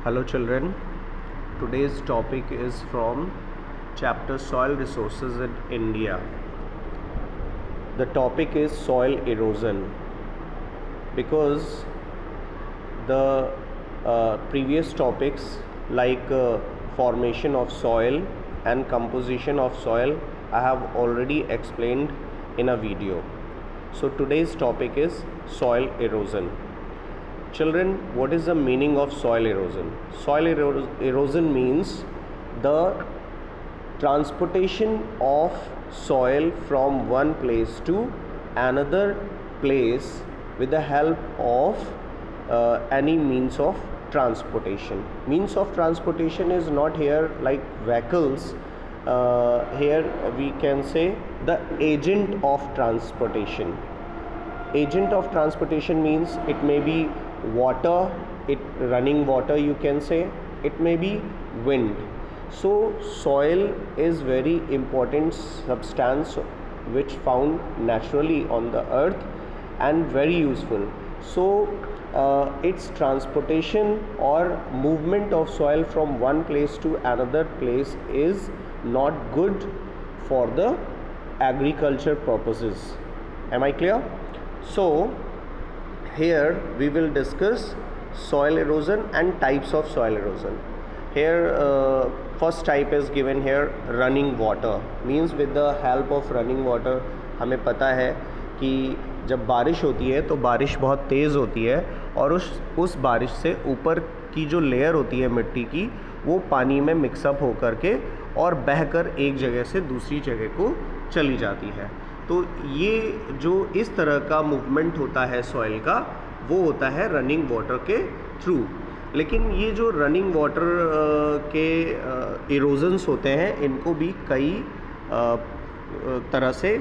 Hello children, today's topic is from chapter Soil Resources in India. The topic is soil erosion because the previous topics like formation of soil and composition of soil I have already explained in a video. So today's topic is soil erosion. Children, what is the meaning of soil erosion? Soil erosion means the transportation of soil from one place to another place with the help of any means of transportation. Means of transportation is not here like vehicles. Here we can say the agent of transportation. Agent of transportation means it may be water, running water you can say, it may be wind. So soil is very important substance which found naturally on the earth and very useful. So its transportation or movement of soil from one place to another place is not good for the agriculture purposes. Am I clear? So here we will discuss soil erosion and types of soil erosion. Here first type is given here, running water. Means with the help of running water हमें पता है कि जब बारिश होती है तो बारिश बहुत तेज़ होती है और उस बारिश से ऊपर की जो लेयर होती है मिट्टी की वो पानी में मिक्सअप होकर के और बहकर एक जगह से दूसरी जगह को चली जाती है। तो ये जो इस तरह का मूवमेंट होता है सॉइल का वो होता है रनिंग वाटर के थ्रू। लेकिन ये जो रनिंग वाटर के इरोजन्स होते हैं इनको भी कई तरह से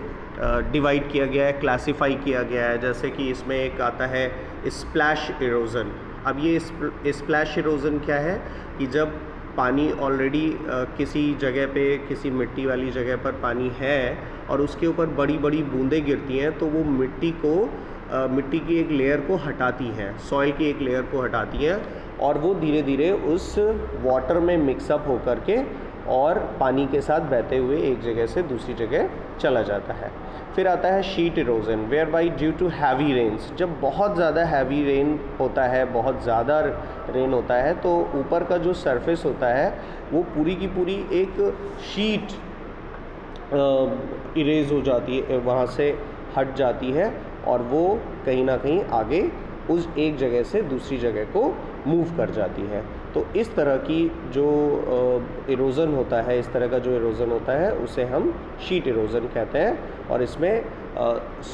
डिवाइड किया गया है, क्लासिफाई किया गया है। जैसे कि इसमें एक आता है स्प्लैश इरोजन। अब ये स्प्लैश इरोजन क्या है कि जब पानी ऑलरेडी किसी जगह पे किसी मिट्टी वाली जगह पर पानी है और उसके ऊपर बड़ी बड़ी बूंदें गिरती हैं तो वो मिट्टी की एक लेयर को हटाती हैं, सॉइल की एक लेयर को हटाती हैं और वो धीरे धीरे उस वाटर में मिक्सअप होकर के और पानी के साथ बहते हुए एक जगह से दूसरी जगह चला जाता है। फिर आता है sheet erosion, whereby due to heavy rains. जब बहुत ज़्यादा हैवी रेन होता है, बहुत ज़्यादा रेन होता है तो ऊपर का जो सरफेस होता है वो पूरी की पूरी एक शीट इरेज हो जाती है, वहाँ से हट जाती है और वो कहीं ना कहीं आगे उस एक जगह से दूसरी जगह को मूव कर जाती है। तो इस तरह की जो इरोज़न होता है, इस तरह का जो इरोज़न होता है उसे हम शीट इरोज़न कहते हैं और इसमें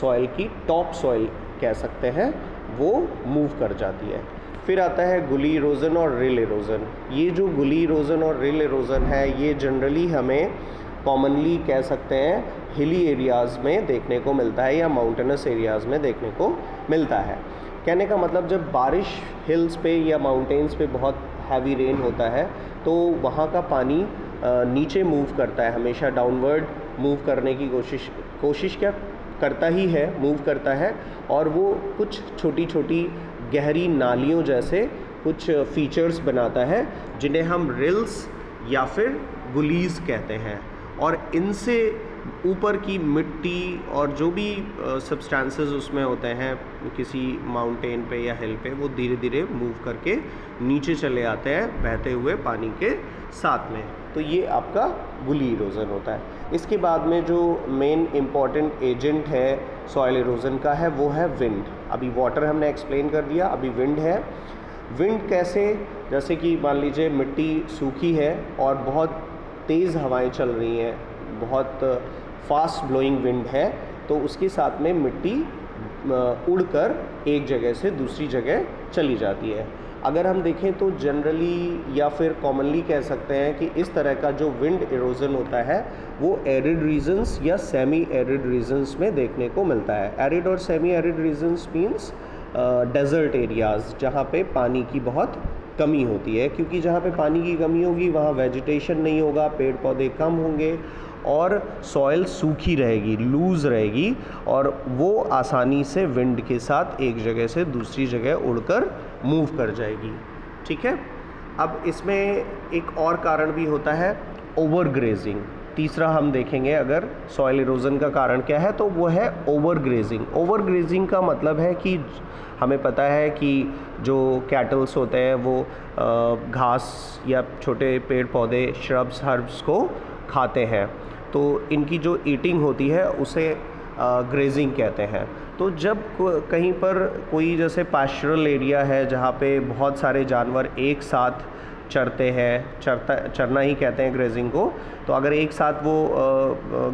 सॉइल की टॉप सॉइल कह सकते हैं वो मूव कर जाती है। फिर आता है गुली इरोज़न और रिल इरोज़न। ये जो गुली इरोज़न और रिल इरोज़न है ये जनरली हमें कॉमनली कह सकते हैं हिली एरियाज़ में देखने को मिलता है या माउंटेनस एरियाज़ में देखने को मिलता है। कहने का मतलब जब बारिश हिल्स पे या माउंटेन्स पे बहुत हैवी रेन होता है तो वहाँ का पानी नीचे मूव करता है, हमेशा डाउनवर्ड मूव करने की कोशिश क्या करता ही है, मूव करता है और वो कुछ छोटी छोटी गहरी नालियों जैसे कुछ फीचर्स बनाता है जिन्हें हम रिल्स या फिर गुलीज़ कहते हैं। और इनसे ऊपर की मिट्टी और जो भी सब्सटेंसेस उसमें होते हैं किसी माउंटेन पे या हिल पे वो धीरे धीरे मूव करके नीचे चले आते हैं बहते हुए पानी के साथ में। तो ये आपका गुली इरोज़न होता है। इसके बाद में जो मेन इम्पॉर्टेंट एजेंट है सॉइल इरोज़न का है वो है विंड। अभी वाटर हमने एक्सप्लेन कर दिया, अभी विंड है। विंड कैसे, जैसे कि मान लीजिए मिट्टी सूखी है और बहुत तेज़ हवाएं चल रही हैं, बहुत फास्ट ब्लोइंग विंड है तो उसके साथ में मिट्टी उड़कर एक जगह से दूसरी जगह चली जाती है। अगर हम देखें तो जनरली या फिर कॉमनली कह सकते हैं कि इस तरह का जो विंड इरोज़न होता है वो एरिड रीजन्स या सेमी एरिड रीजन्स में देखने को मिलता है। एरिड और semi arid regions means desert areas जहाँ पे पानी की बहुत कमी होती है, क्योंकि जहाँ पे पानी की कमी होगी वहाँ वेजिटेशन नहीं होगा, पेड़ पौधे कम होंगे और सॉइल सूखी रहेगी, लूज़ रहेगी और वो आसानी से विंड के साथ एक जगह से दूसरी जगह उड़कर मूव कर जाएगी। ठीक है। अब इसमें एक और कारण भी होता है, ओवर ग्रेजिंग। तीसरा हम देखेंगे अगर सॉइल इरोजन का कारण क्या है तो वो है ओवर ग्रेजिंग। ओवर ग्रेजिंग का मतलब है कि हमें पता है कि जो कैटल्स होते हैं वो घास या छोटे पेड़ पौधे श्रब्स हर्ब्स को खाते हैं, तो इनकी जो ईटिंग होती है उसे ग्रेजिंग कहते हैं। तो जब कहीं पर कोई जैसे पास्चरल एरिया है जहाँ पे बहुत सारे जानवर एक साथ चरते हैं, चरना ही कहते हैं ग्रेजिंग को, तो अगर एक साथ वो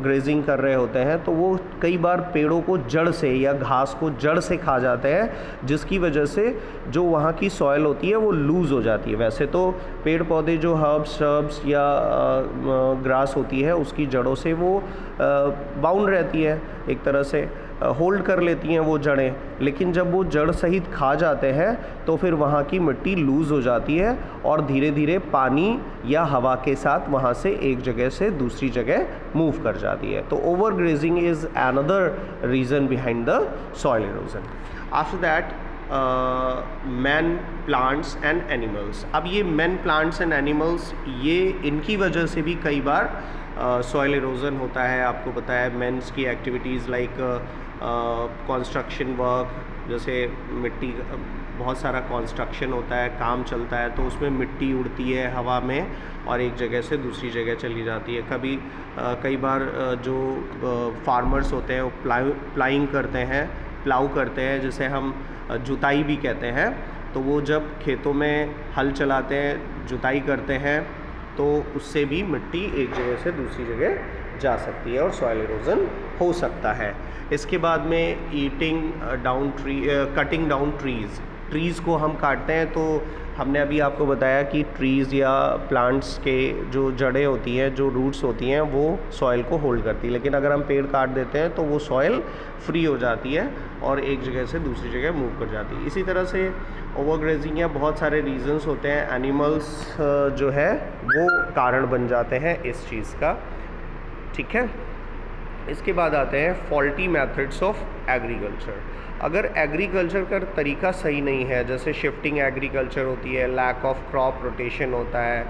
ग्रेजिंग कर रहे होते हैं तो वो कई बार पेड़ों को जड़ से या घास को जड़ से खा जाते हैं, जिसकी वजह से जो वहाँ की सॉइल होती है वो लूज़ हो जाती है। वैसे तो पेड़ पौधे जो हर्ब्स श्रब्स या ग्रास होती है उसकी जड़ों से वो बाउंड रहती है, एक तरह से होल्ड कर लेती हैं वो जड़ें, लेकिन जब वो जड़ सहित खा जाते हैं तो फिर वहाँ की मिट्टी लूज़ हो जाती है और धीरे धीरे पानी या हवा के साथ वहाँ से एक जगह से दूसरी जगह मूव कर जाती है। तो over grazing is another reason behind the soil erosion. After that man plants and animals. अब ये मैन प्लांट्स एंड एनिमल्स, ये इनकी वजह से भी कई बार सॉइल इरोजन होता है। आपको पता है मेंस की एक्टिविटीज़ लाइक कंस्ट्रक्शन वर्क, जैसे मिट्टी, बहुत सारा कंस्ट्रक्शन होता है, काम चलता है, तो उसमें मिट्टी उड़ती है हवा में और एक जगह से दूसरी जगह चली जाती है। कई बार जो फार्मर्स होते हैं वो प्लाइंग करते हैं, प्लाउ करते हैं, जिसे हम जुताई भी कहते हैं। तो वो जब खेतों में हल चलाते हैं, जुताई करते हैं, तो उससे भी मिट्टी एक जगह से दूसरी जगह जा सकती है और सॉइल इरोजन हो सकता है। इसके बाद में कटिंग डाउन ट्रीज़ को हम काटते हैं, तो हमने अभी आपको बताया कि ट्रीज़ या प्लांट्स के जो जड़ें होती हैं, जो रूट्स होती हैं, वो सॉइल को होल्ड करती है, लेकिन अगर हम पेड़ काट देते हैं तो वो सॉइल फ्री हो जाती है और एक जगह से दूसरी जगह मूव कर जाती है। इसी तरह से ओवरग्रेजिंग या बहुत सारे रीजंस होते हैं, एनिमल्स जो है वो कारण बन जाते हैं इस चीज़ का, ठीक है। इसके बाद आते हैं फॉल्टी मेथड्स ऑफ एग्रीकल्चर। अगर एग्रीकल्चर का तरीका सही नहीं है, जैसे शिफ्टिंग एग्रीकल्चर होती है, लैक ऑफ क्रॉप रोटेशन होता है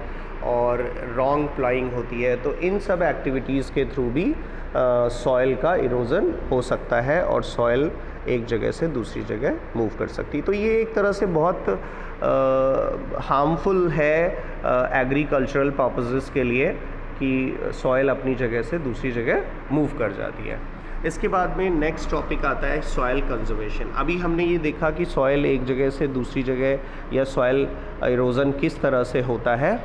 और रॉन्ग प्लाइंग होती है, तो इन सब एक्टिविटीज़ के थ्रू भी सॉइल का इरोजन हो सकता है और सॉइल एक जगह से दूसरी जगह मूव कर सकती है। तो ये एक तरह से बहुत हार्मफुल है एग्रीकल्चरल पर्पसेस के लिए कि सॉइल अपनी जगह से दूसरी जगह मूव कर जाती है। इसके बाद में नेक्स्ट टॉपिक आता है सॉइल कंजर्वेशन। अभी हमने ये देखा कि सॉइल एक जगह से दूसरी जगह या सॉइल इरोजन किस तरह से होता है।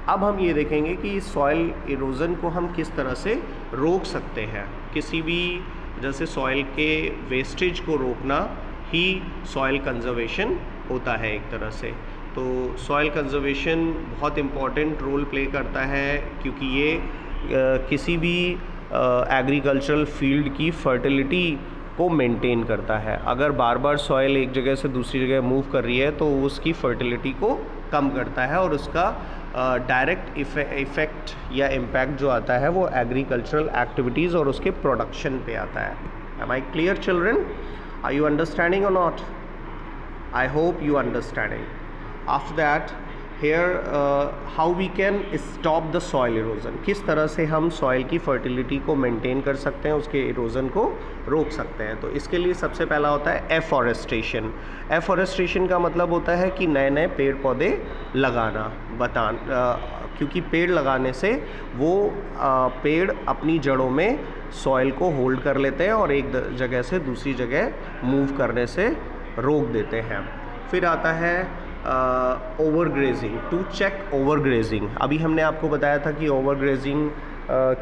अब हम ये देखेंगे कि सॉइल इरोजन को हम किस तरह से रोक सकते हैं। किसी भी जैसे सॉइल के वेस्टेज को रोकना ही सॉइल कंजर्वेशन होता है एक तरह से। तो सॉइल कंजर्वेशन बहुत इम्पॉर्टेंट रोल प्ले करता है, क्योंकि ये किसी भी एग्रीकल्चरल फील्ड की फर्टिलिटी को मेंटेन करता है। अगर बार बार सॉइल एक जगह से दूसरी जगह मूव कर रही है तो उसकी फर्टिलिटी को कम करता है और उसका डायरेक्ट इफ़ेक्ट या इम्पैक्ट जो आता है वो एग्रीकल्चरल एक्टिविटीज़ और उसके प्रोडक्शन पे आता है। Am I clear children? Are you understanding और not? I hope you understanding. After that here how we can stop the soil erosion, किस तरह से हम सॉइल की फर्टिलिटी को मेंटेन कर सकते हैं, उसके इरोजन को रोक सकते हैं। तो इसके लिए सबसे पहला होता है एफॉरेस्टेशन। एफॉरेस्टेशन का मतलब होता है कि नए नए पेड़ पौधे लगाना, क्योंकि पेड़ लगाने से वो पेड़ अपनी जड़ों में सॉइल को होल्ड कर लेते हैं और एक जगह से दूसरी जगह मूव करने से रोक देते हैं। फिर आता है ओवरग्रेजिंग, टू चेक ओवरग्रेजिंग। अभी हमने आपको बताया था कि ओवरग्रेजिंग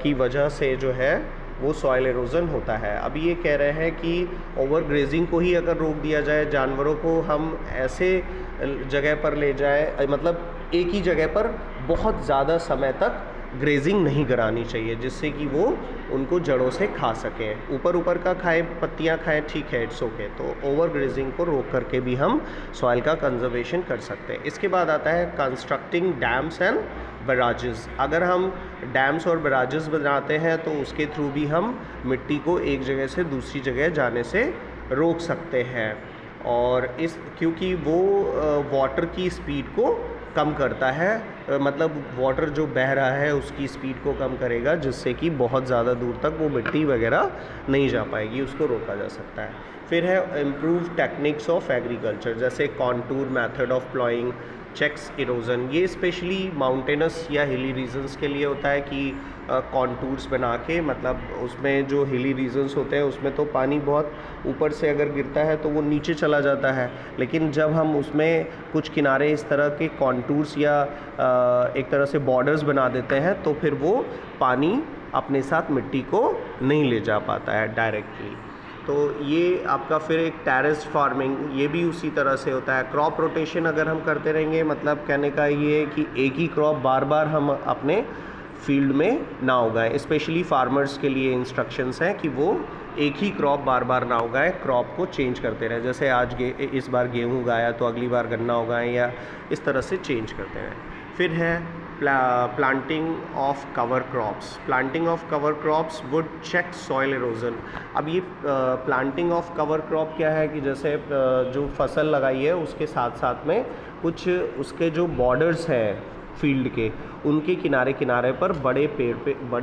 की वजह से जो है वो सॉइल इरोजन होता है। अभी ये कह रहे हैं कि ओवरग्रेजिंग को ही अगर रोक दिया जाए, जानवरों को हम ऐसे जगह पर ले जाए, मतलब एक ही जगह पर बहुत ज़्यादा समय तक ग्रेजिंग नहीं करानी चाहिए, जिससे कि वो उनको जड़ों से खा सकें। ऊपर ऊपर का खाए, पत्तियां खाएं, ठीक है, इट्स ओके। तो ओवर ग्रेजिंग को रोक करके भी हम सॉइल का कंजर्वेशन कर सकते हैं। इसके बाद आता है कंस्ट्रक्टिंग डैम्स एंड बैराजेस। अगर हम डैम्स और बैराजेस बनाते हैं तो उसके थ्रू भी हम मिट्टी को एक जगह से दूसरी जगह जाने से रोक सकते हैं, और क्योंकि वो वाटर की स्पीड को कम करता है, मतलब वाटर जो बह रहा है उसकी स्पीड को कम करेगा, जिससे कि बहुत ज़्यादा दूर तक वो मिट्टी वगैरह नहीं जा पाएगी, उसको रोका जा सकता है। फिर है इम्प्रूव टेक्निक्स ऑफ एग्रीकल्चर, जैसे contour method of ploughing checks erosion. ये स्पेशली माउंटेनस या हिली रीजन्स के लिए होता है कि कॉन्टूर्स बना के, मतलब उसमें जो हिली रीजन्स होते हैं उसमें तो पानी बहुत ऊपर से अगर गिरता है तो वो नीचे चला जाता है, लेकिन जब हम उसमें कुछ किनारे इस तरह के कॉन्टूर्स या एक तरह से बॉर्डर्स बना देते हैं तो फिर वो पानी अपने साथ मिट्टी को नहीं ले जा पाता है डायरेक्टली। तो ये आपका फिर एक टेरेस फार्मिंग, ये भी उसी तरह से होता है। क्रॉप रोटेशन अगर हम करते रहेंगे, मतलब कहने का ये है कि एक ही क्रॉप बार बार हम अपने फील्ड में ना उगाएं। स्पेशली फार्मर्स के लिए इंस्ट्रक्शंस हैं कि वो एक ही क्रॉप बार बार ना उगाएं, क्रॉप को चेंज करते रहें। जैसे आज इस बार गेहूँ उगाया तो अगली बार गन्ना उगाएं, या इस तरह से चेंज करते रहें। फिर है planting of cover crops. Planting of cover crops would check soil erosion. अब ये प्लांटिंग ऑफ कवर क्रॉप क्या है कि जैसे जो फसल लगाई है उसके साथ साथ में कुछ उसके जो बॉर्डर्स हैं फील्ड के, उनके किनारे किनारे पर बड़े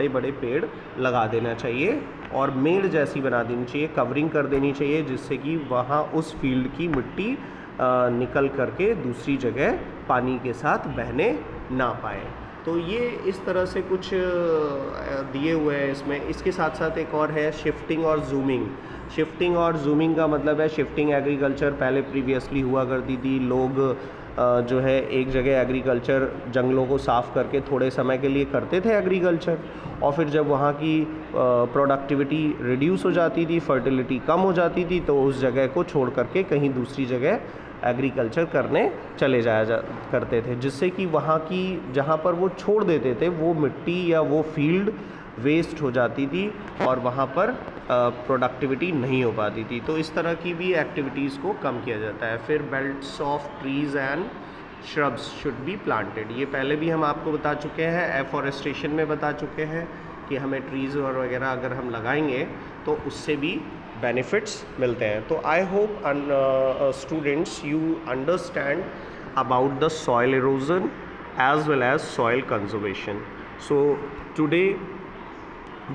बड़े पेड़ लगा देना चाहिए और मेड़ जैसी बना देनी चाहिए, कवरिंग कर देनी चाहिए, जिससे कि वहाँ उस फील्ड की मिट्टी निकल करके दूसरी जगह पानी के साथ बहने ना पाए। तो ये इस तरह से कुछ दिए हुए हैं इसमें। इसके साथ साथ एक और है शिफ्टिंग और जूमिंग। शिफ्टिंग और जूमिंग का मतलब है, शिफ्टिंग एग्रीकल्चर पहले प्रीवियसली हुआ करती थी। लोग जो है एक जगह एग्रीकल्चर जंगलों को साफ़ करके थोड़े समय के लिए करते थे एग्रीकल्चर, और फिर जब वहाँ की प्रोडक्टिविटी रिड्यूस हो जाती थी, फर्टिलिटी कम हो जाती थी, तो उस जगह को छोड़ करके कहीं दूसरी जगह एग्रीकल्चर करने चले जाया करते थे, जिससे कि वहाँ की जहाँ पर वो छोड़ देते थे वो मिट्टी या वो फील्ड वेस्ट हो जाती थी और वहाँ पर प्रोडक्टिविटी नहीं हो पाती थी। तो इस तरह की भी एक्टिविटीज़ को कम किया जाता है। फिर belts of trees and shrubs should be planted. ये पहले भी हम आपको बता चुके हैं, एफॉरेस्टेशन में बता चुके हैं कि हमें ट्रीज़ और वगैरह अगर हम लगाएंगे तो उससे भी बेनिफिट्स मिलते हैं। तो I hope students you understand about the soil erosion as well as soil conservation. So today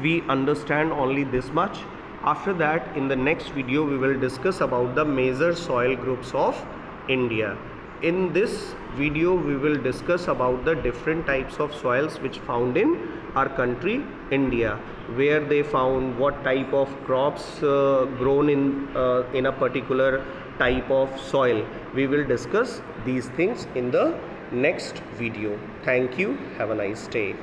we understand only this much. After that, in the next video we will discuss about the major soil groups of India. In this video we will discuss about the different types of soils which found in our country India, where they found, what type of crops grown in a particular type of soil. We will discuss these things in the next video. Thank you. Have a nice day.